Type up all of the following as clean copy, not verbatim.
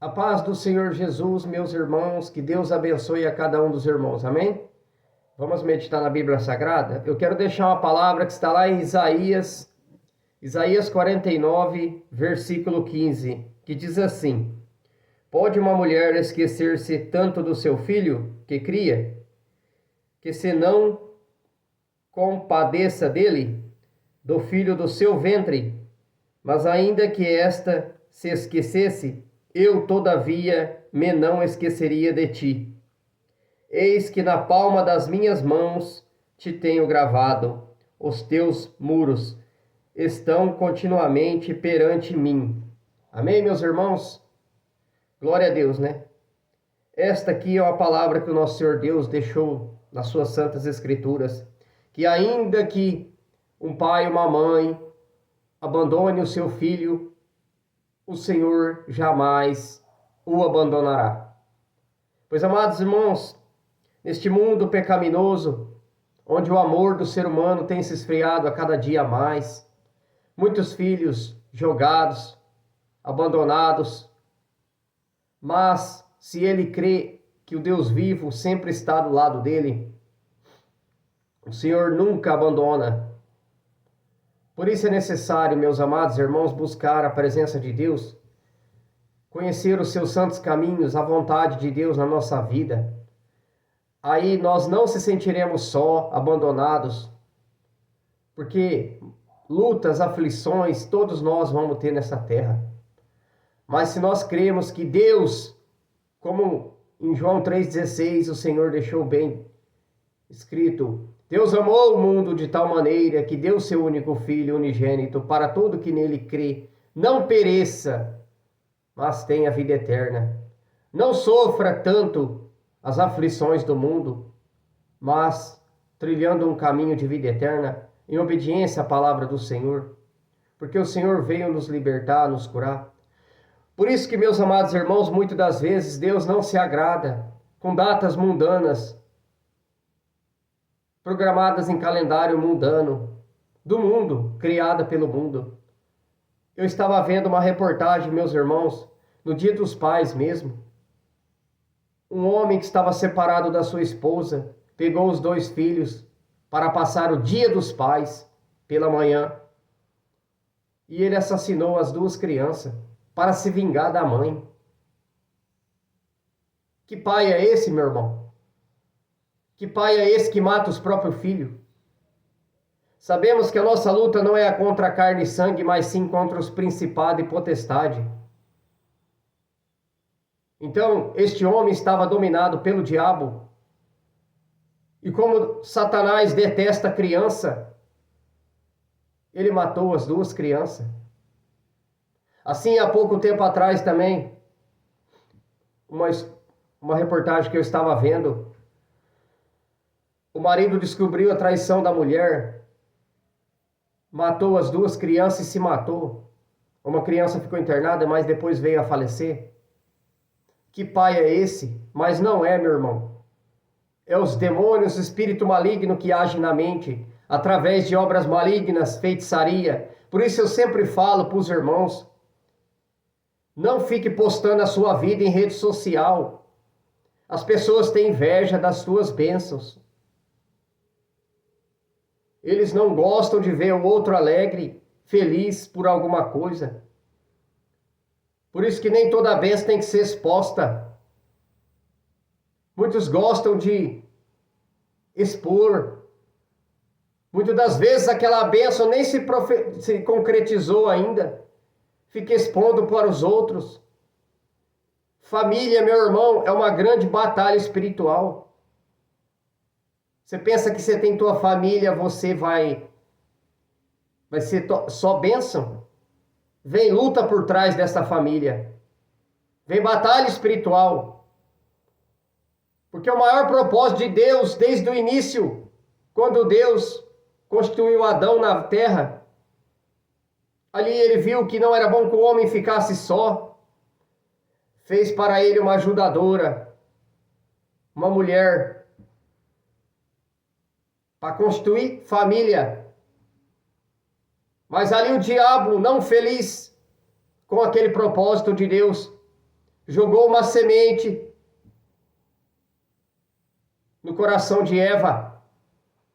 A paz do Senhor Jesus, meus irmãos, que Deus abençoe a cada um dos irmãos, amém? Vamos meditar na Bíblia Sagrada? Eu quero deixar uma palavra que está lá em Isaías 49, versículo 15, que diz assim: Pode uma mulher esquecer-se tanto do seu filho que cria, que se não compadeça dele, do filho do seu ventre, mas ainda que esta se esquecesse, eu, todavia, me não esqueceria de ti. Eis que na palma das minhas mãos te tenho gravado, os teus muros estão continuamente perante mim. Amém, meus irmãos? Glória a Deus, né? Esta aqui é uma palavra que o nosso Senhor Deus deixou nas suas santas escrituras, que ainda que um pai ou uma mãe abandone o seu filho, o Senhor jamais o abandonará. Pois, amados irmãos, neste mundo pecaminoso, onde o amor do ser humano tem se esfriado a cada dia mais, muitos filhos jogados, abandonados, mas se ele crê que o Deus vivo sempre está do lado dele, o Senhor nunca abandona. Por isso é necessário, meus amados irmãos, buscar a presença de Deus, conhecer os seus santos caminhos, a vontade de Deus na nossa vida. Aí nós não se sentiremos só, abandonados, porque lutas, aflições, todos nós vamos ter nessa terra. Mas se nós cremos que Deus, como em João 3,16 o Senhor deixou bem escrito, Deus amou o mundo de tal maneira que deu seu único Filho unigênito para todo que nele crê, não pereça, mas tenha vida eterna. Não sofra tanto as aflições do mundo, mas trilhando um caminho de vida eterna, em obediência à palavra do Senhor, porque o Senhor veio nos libertar, nos curar. Por isso que, meus amados irmãos, muitas das vezes Deus não se agrada com datas mundanas, programadas em calendário mundano, do mundo, criada pelo mundo. Eu estava vendo uma reportagem, meus irmãos, no Dia dos Pais mesmo. Um homem que estava separado da sua esposa, pegou os 2 filhos para passar o Dia dos Pais pela manhã. E ele assassinou as 2 crianças para se vingar da mãe. Que pai é esse, meu irmão? Que pai é esse que mata os próprios filhos? Sabemos que a nossa luta não é contra a carne e sangue, mas sim contra os principados e potestade. Então, este homem estava dominado pelo diabo. E como Satanás detesta a criança, ele matou as 2 crianças. Assim, há pouco tempo atrás também, uma reportagem que eu estava vendo, o marido descobriu a traição da mulher, matou as 2 crianças e se matou. Uma criança ficou internada, mas depois veio a falecer. Que pai é esse? Mas não é, meu irmão. É os demônios, o espírito maligno que age na mente, através de obras malignas, feitiçaria. Por isso eu sempre falo para os irmãos, não fique postando a sua vida em rede social. As pessoas têm inveja das suas bênçãos. Eles não gostam de ver o outro alegre, feliz por alguma coisa. Por isso que nem toda bênção tem que ser exposta. Muitos gostam de expor. Muitas das vezes aquela bênção nem se concretizou ainda. Fica expondo para os outros. Família, meu irmão, é uma grande batalha espiritual. Você pensa que você tem tua família, você vai ser só bênção? Vem luta por trás dessa família. Vem batalha espiritual. Porque o maior propósito de Deus, desde o início, quando Deus constituiu Adão na terra, ali ele viu que não era bom que o homem ficasse só. Fez para ele uma ajudadora, uma mulher, para constituir família. Mas ali o diabo, não feliz com aquele propósito de Deus, jogou uma semente no coração de Eva.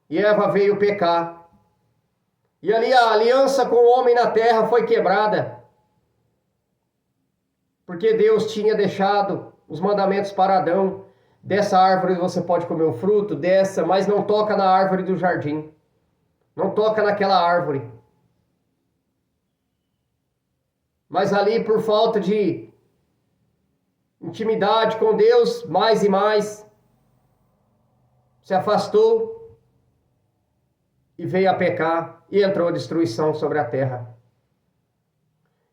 E Eva veio pecar. E ali a aliança com o homem na terra foi quebrada. Porque Deus tinha deixado os mandamentos para Adão. Dessa árvore você pode comer o fruto, dessa, mas não toca na árvore do jardim. Não toca naquela árvore. Mas ali, por falta de intimidade com Deus, mais e mais, se afastou e veio a pecar e entrou a destruição sobre a terra.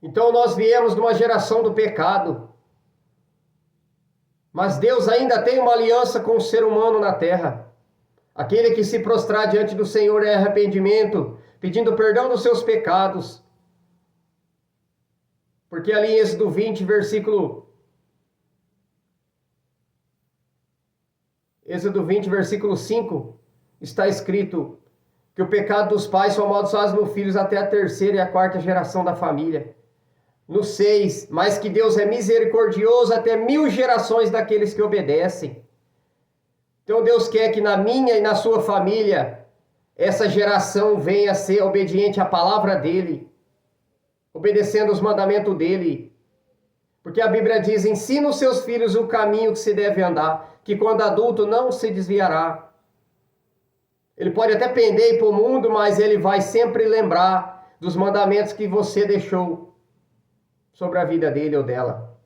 Então nós viemos de uma geração do pecado. Mas Deus ainda tem uma aliança com o ser humano na terra. Aquele que se prostrar diante do Senhor é arrependimento, pedindo perdão dos seus pecados. Porque ali em Êxodo 20, versículo 5, está escrito que o pecado dos pais são amaldiçoados nos filhos até a terceira e a quarta geração da família. No 6, mas que Deus é misericordioso até 1000 gerações daqueles que obedecem. Então Deus quer que na minha e na sua família, essa geração venha a ser obediente à palavra dele, obedecendo os mandamentos dele. Porque a Bíblia diz, ensina os seus filhos o caminho que se deve andar, que quando adulto não se desviará. Ele pode até pender e ir para o mundo, mas ele vai sempre lembrar dos mandamentos que você deixou sobre a vida dele ou dela.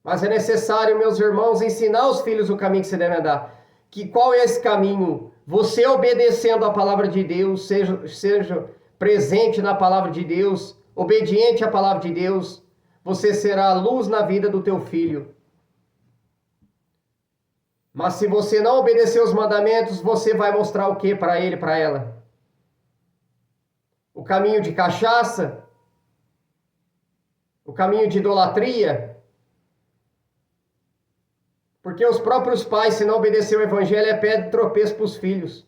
Mas é necessário, meus irmãos, ensinar os filhos o caminho que se deve andar. Que qual é esse caminho? Você obedecendo a palavra de Deus, seja presente na palavra de Deus, obediente à palavra de Deus, você será a luz na vida do teu filho. Mas se você não obedecer os mandamentos, você vai mostrar o que para ele, para ela? O caminho de cachaça? O caminho de idolatria? Porque os próprios pais, se não obedecer o evangelho, é pedra de tropeço para os filhos.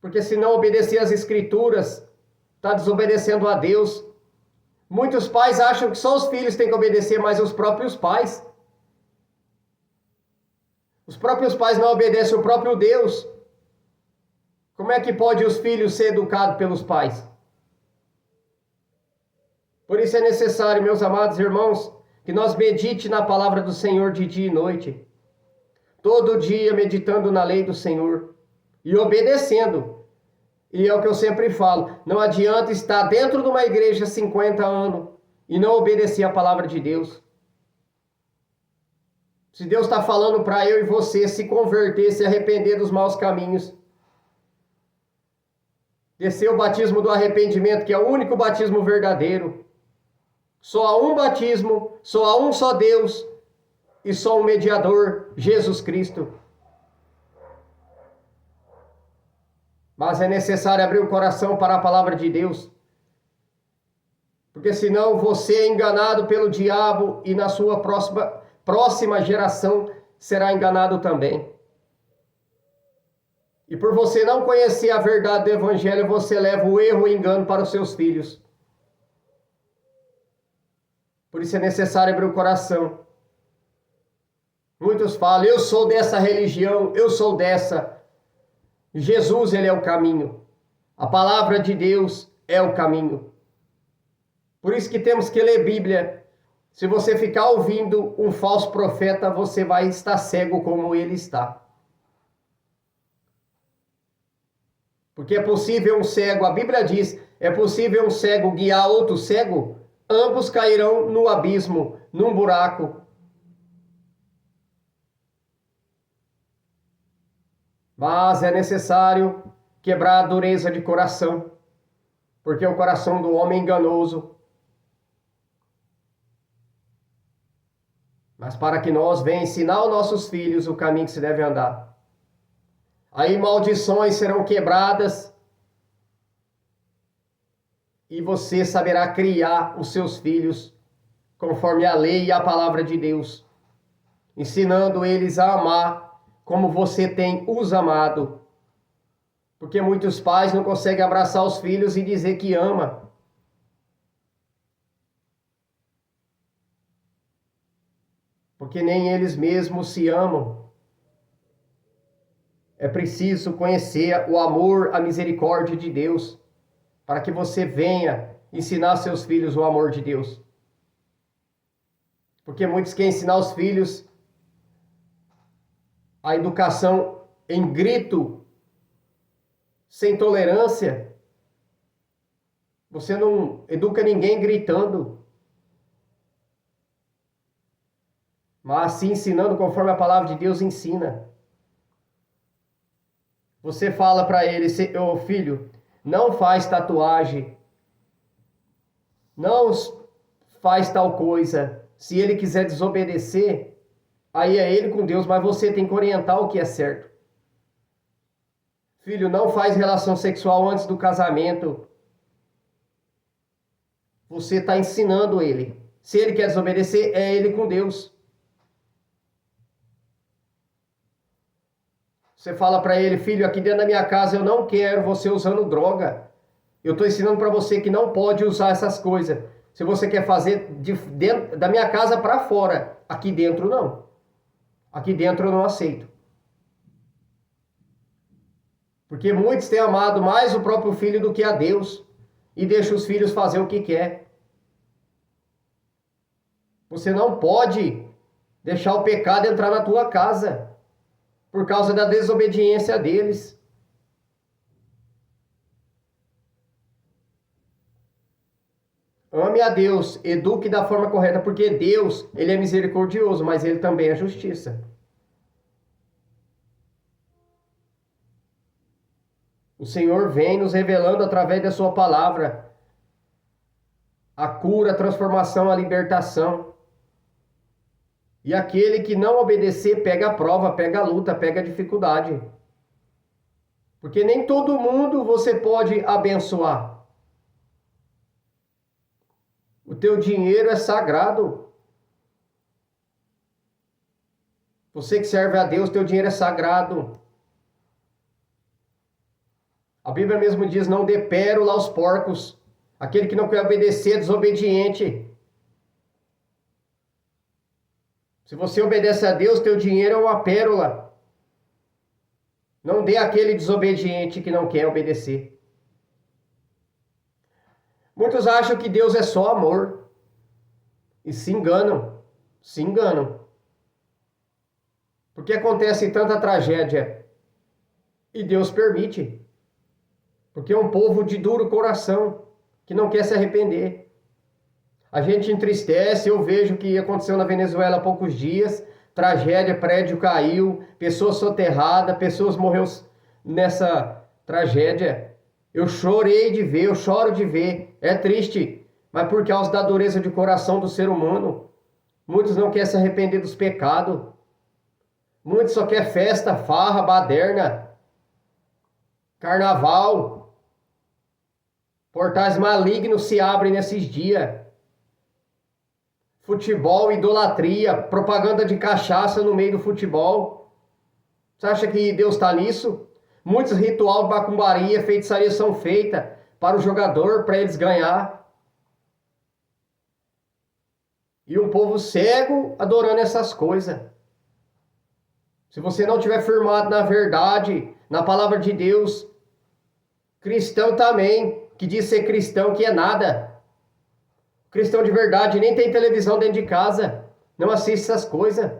Porque se não obedecer as escrituras, está desobedecendo a Deus. Muitos pais acham que só os filhos têm que obedecer, mas os próprios pais. Os próprios pais não obedecem o próprio Deus. Como é que pode os filhos ser educados pelos pais? Por isso é necessário, meus amados irmãos, que nós medite na palavra do Senhor de dia e noite. Todo dia meditando na lei do Senhor e obedecendo. E é o que eu sempre falo, não adianta estar dentro de uma igreja há 50 anos e não obedecer a palavra de Deus. Se Deus está falando para eu e você se converter, se arrepender dos maus caminhos, descer o batismo do arrependimento, que é o único batismo verdadeiro. Só há um batismo, só há um só Deus e só um mediador, Jesus Cristo. Mas é necessário abrir o coração para a palavra de Deus. Porque senão você é enganado pelo diabo e na sua próxima geração será enganado também. E por você não conhecer a verdade do evangelho, você leva o erro e o engano para os seus filhos. Por isso é necessário abrir o coração. Muitos falam, eu sou dessa religião, eu sou dessa. Jesus, ele é o caminho. A palavra de Deus é o caminho. Por isso que temos que ler Bíblia. Se você ficar ouvindo um falso profeta, você vai estar cego como ele está. Porque é possível um cego, a Bíblia diz, é possível um cego guiar outro cego? Ambos cairão no abismo, num buraco. Mas é necessário quebrar a dureza de coração, porque o coração do homem é enganoso. Mas para que nós venhamos ensinar aos nossos filhos o caminho que se deve andar. Aí maldições serão quebradas e você saberá criar os seus filhos conforme a lei e a palavra de Deus, ensinando eles a amar como você tem os amado. Porque muitos pais não conseguem abraçar os filhos e dizer que ama. porque nem eles mesmos se amam. É preciso conhecer o amor, a misericórdia de Deus, para que você venha ensinar seus filhos o amor de Deus. Porque muitos querem ensinar os filhos a educação em grito, sem tolerância. Você não educa ninguém gritando, mas sim ensinando conforme a palavra de Deus ensina. Você fala para ele, ô filho, não faz tatuagem, não faz tal coisa. Se ele quiser desobedecer, aí é ele com Deus, mas você tem que orientar o que é certo. Filho, não faz relação sexual antes do casamento. Você está ensinando ele. Se ele quer desobedecer, é ele com Deus. Você fala para ele, filho, aqui dentro da minha casa eu não quero você usando droga. Eu estou ensinando para você que não pode usar essas coisas. Se você quer fazer dentro da minha casa para fora, aqui dentro não. Aqui dentro eu não aceito. Porque muitos têm amado mais o próprio filho do que a Deus e deixam os filhos fazer o que quer. Você não pode deixar o pecado entrar na tua casa por causa da desobediência deles. Ame a Deus, eduque da forma correta, porque Deus, ele é misericordioso, mas ele também é justiça. O Senhor vem nos revelando através da sua palavra a cura, a transformação, a libertação. E aquele que não obedecer pega a prova, pega a luta, pega a dificuldade. Porque nem todo mundo você pode abençoar. O teu dinheiro é sagrado. Você que serve a Deus, teu dinheiro é sagrado. A Bíblia mesmo diz, não dê pérola aos porcos. Aquele que não quer obedecer é desobediente. Se você obedece a Deus, teu dinheiro é uma pérola. Não dê àquele desobediente que não quer obedecer. Muitos acham que Deus é só amor. E se enganam. Se enganam. Porque acontece tanta tragédia. E Deus permite. Porque é um povo de duro coração. Que não quer se arrepender. A gente entristece. Eu vejo o que aconteceu na Venezuela há poucos dias. Tragédia, prédio caiu. Pessoas soterradas. Pessoas morreram nessa tragédia. Eu chorei de ver, eu choro de ver. É triste, mas por causa da dureza de coração do ser humano. Muitos não querem se arrepender dos pecados. Muitos só querem festa, farra, baderna, carnaval. Portais malignos se abrem nesses dias. Futebol, idolatria, propaganda de cachaça no meio do futebol. Você acha que Deus está nisso? Muitos rituais de macumbaria, feitiçaria são feitas para o jogador, para eles ganhar. E um povo cego adorando essas coisas. Se você não tiver firmado na verdade, na palavra de Deus, cristão também, que diz ser cristão, que é nada. Cristão de verdade nem tem televisão dentro de casa, não assiste essas coisas.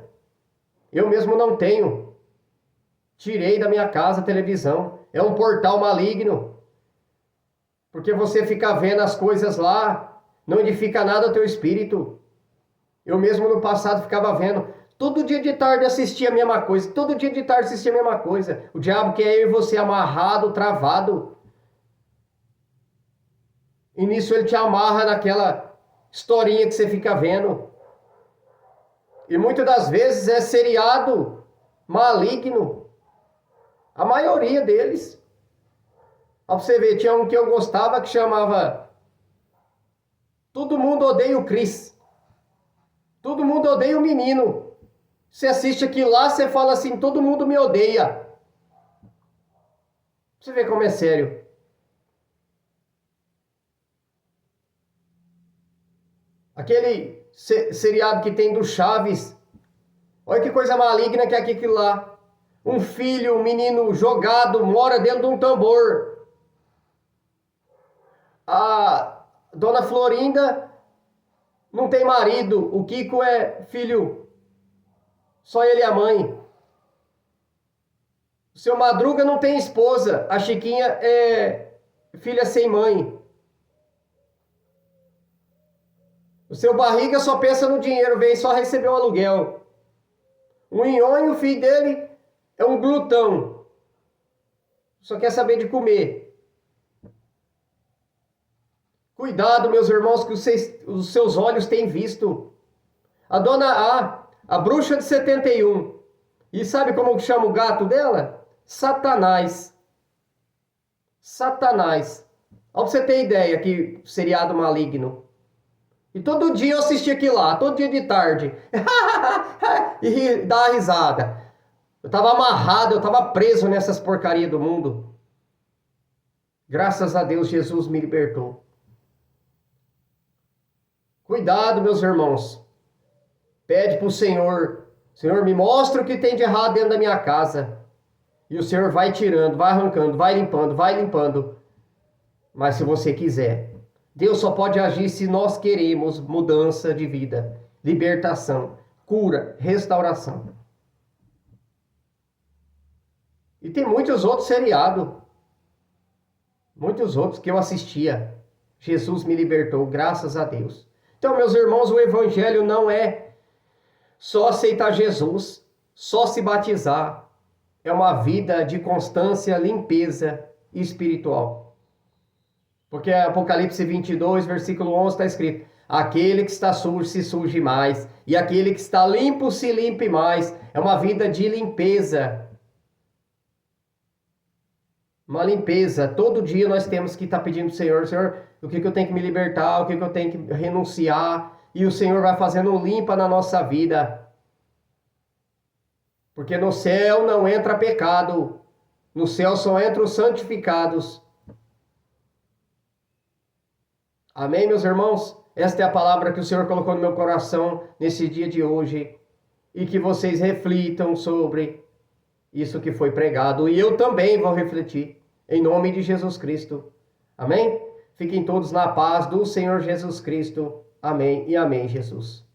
Eu mesmo não tenho. Tirei da minha casa a televisão. É um portal maligno. Porque você fica vendo as coisas lá, não edifica nada ao teu espírito. Eu mesmo no passado ficava vendo. Todo dia de tarde assistia a mesma coisa. Todo dia de tarde assistia a mesma coisa. O diabo quer eu e você amarrado, travado. E nisso ele te amarra naquela historinha que você fica vendo. E muitas das vezes é seriado maligno. A maioria deles. Pra você ver, tinha um que eu gostava que chamava Todo Mundo Odeia o Chris. Todo mundo odeia o menino. Você assiste aquilo lá, você fala assim, todo mundo me odeia. Você vê como é sério. Aquele seriado que tem do Chaves, Olha que coisa maligna que é aquilo lá. Um filho, um menino jogado, mora dentro de um tambor. A dona Florinda não tem marido. O Kiko é filho. Só ele e a mãe. O seu Madruga não tem esposa. A Chiquinha é filha sem mãe. O seu Barriga só pensa no dinheiro, vem só receber o aluguel. O Nhonho, o filho dele, é um glutão. Só quer saber de comer. Cuidado, meus irmãos, que os seus olhos têm visto. A dona a bruxa de 71. E sabe como chama o gato dela? Satanás. Satanás. Olha pra você ter ideia que seriado maligno. E todo dia eu assistia aquilo lá, todo dia de tarde. E dava risada. Eu estava amarrado, eu estava preso nessas porcarias do mundo. Graças a Deus, Jesus me libertou. Cuidado, meus irmãos. Pede para o Senhor. Senhor, me mostra o que tem de errado dentro da minha casa. E o Senhor vai tirando, vai arrancando, vai limpando, vai limpando. Mas se você quiser. Deus só pode agir se nós queremos mudança de vida, libertação, cura, restauração. E tem muitos outros seriados. Muitos outros que eu assistia. Jesus me libertou, graças a Deus. Então, meus irmãos, o evangelho não é só aceitar Jesus, só se batizar. É uma vida de constância, limpeza espiritual. Porque Apocalipse 22, versículo 11 está escrito: aquele que está sujo se suje mais, e aquele que está limpo se limpe mais. É uma vida de limpeza. Uma limpeza. Todo dia nós temos que estar pedindo ao Senhor: Senhor, o que eu tenho que me libertar, o que eu tenho que renunciar. E o Senhor vai fazendo limpa na nossa vida. Porque no céu não entra pecado. No céu só entram os santificados. Amém, meus irmãos? Esta é a palavra que o Senhor colocou no meu coração nesse dia de hoje. E que vocês reflitam sobre isso que foi pregado. E eu também vou refletir. Em nome de Jesus Cristo. Amém? Fiquem todos na paz do Senhor Jesus Cristo. Amém e amém, Jesus.